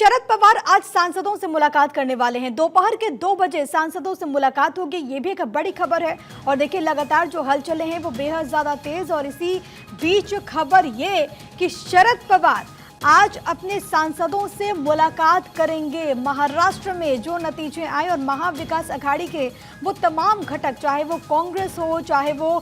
शरद पवार आज सांसदों से मुलाकात करने वाले हैं। दोपहर के 2 बजे सांसदों से मुलाकात होगी, ये भी एक बड़ी खबर है। और देखिए, लगातार जो हलचलें हैं वो बेहद ज्यादा तेज। और इसी बीच खबर ये कि शरद पवार आज अपने सांसदों से मुलाकात करेंगे। महाराष्ट्र में जो नतीजे आए और महाविकास अघाड़ी के वो तमाम घटक, चाहे वो कांग्रेस हो, चाहे वो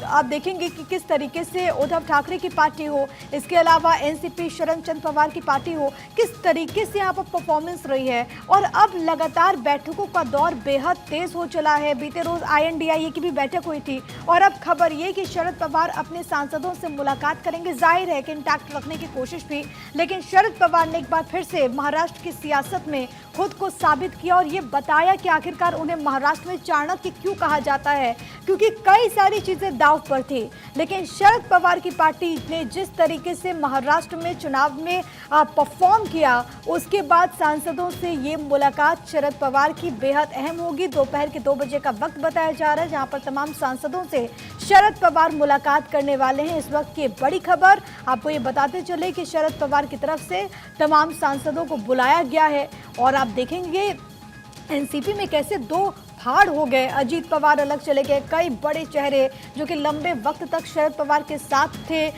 आप देखेंगे कि किस तरीके से उद्धव ठाकरे की पार्टी हो, इसके अलावा एनसीपी शरद चंद्र पवार की पार्टी हो, किस तरीके से यहाँ पर परफॉर्मेंस रही है। और अब लगातार बैठकों का दौर बेहद तेज हो चला है। बीते रोज INDIA की भी बैठक हुई थी और अब खबर ये कि शरद पवार अपने सांसदों से मुलाकात करेंगे। जाहिर है कि इंटैक्ट रखने की कोशिश भी, लेकिन शरद पवार ने एक बार फिर से महाराष्ट्र की सियासत में खुद को साबित किया और ये बताया कि आखिरकार उन्हें महाराष्ट्र में चाणक्य क्यों कहा जाता है, क्योंकि कई सारी चीजें दांव पर थी। लेकिन शरद पवार की पार्टी ने जिस तरीके से महाराष्ट्र में चुनाव में परफॉर्म किया, उसके बाद सांसदों से ये मुलाकात शरद पवार की बेहद अहम होगी। दोपहर के 2 बजे का वक्त बताया जा रहा है, जहां पर तमाम सांसदों से शरद पवार मुलाकात करने वाले हैं। इस वक्त की बड़ी खबर आपको ये बताते चले कि शरद पवार की तरफ से तमाम सांसदों को बुलाया गया है। और आप देखेंगे एनसीपी में कैसे दो फाड़ हो गए। अजीत पवार अलग चले गए, कई बड़े चेहरे जो कि लंबे वक्त तक शरद पवार के साथ थे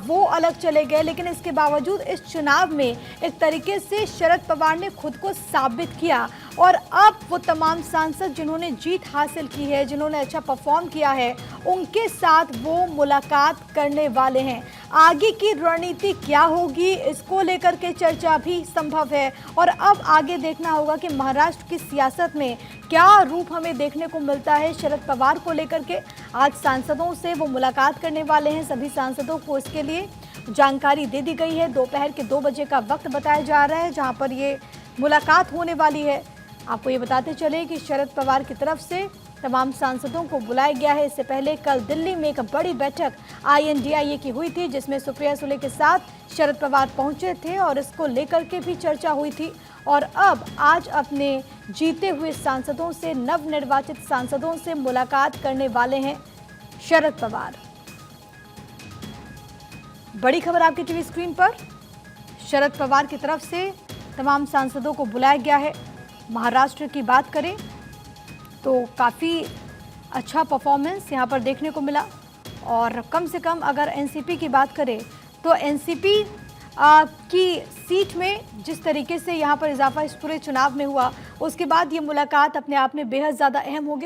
वो अलग चले गए। लेकिन इसके बावजूद इस चुनाव में एक तरीके से शरद पवार ने खुद को साबित किया और अब वो तमाम सांसद जिन्होंने जीत हासिल की है, जिन्होंने अच्छा परफॉर्म किया है, उनके साथ वो मुलाकात करने वाले हैं। आगे की रणनीति क्या होगी, इसको लेकर के चर्चा भी संभव है। और अब आगे देखना होगा कि महाराष्ट्र की सियासत में क्या रूप हमें देखने को मिलता है शरद पवार को लेकर के। आज सांसदों से वो मुलाकात करने वाले हैं, सभी सांसदों को इसके लिए जानकारी दे दी गई है। दोपहर के 2 बजे का वक्त बताया जा रहा है जहां पर ये मुलाकात होने वाली है। आपको ये बताते चले कि शरद पवार की तरफ से तमाम सांसदों को बुलाया गया है। इससे पहले कल दिल्ली में एक बड़ी बैठक INDIA की हुई थी, जिसमें सुप्रिया सुले के साथ शरद पवार पहुंचे थे और इसको लेकर के भी चर्चा हुई थी। और अब आज अपने जीते हुए सांसदों से, नवनिर्वाचित सांसदों से मुलाकात करने वाले हैं शरद पवार। बड़ी खबर आपकी टीवी स्क्रीन पर, शरद पवार की तरफ से तमाम सांसदों को बुलाया गया है। महाराष्ट्र की बात करें तो काफ़ी अच्छा परफॉर्मेंस यहाँ पर देखने को मिला। और कम से कम अगर एनसीपी की बात करें तो एनसीपी की सीट में जिस तरीके से यहाँ पर इजाफा इस पूरे चुनाव में हुआ, उसके बाद ये मुलाकात अपने आप में बेहद ज़्यादा अहम होगी।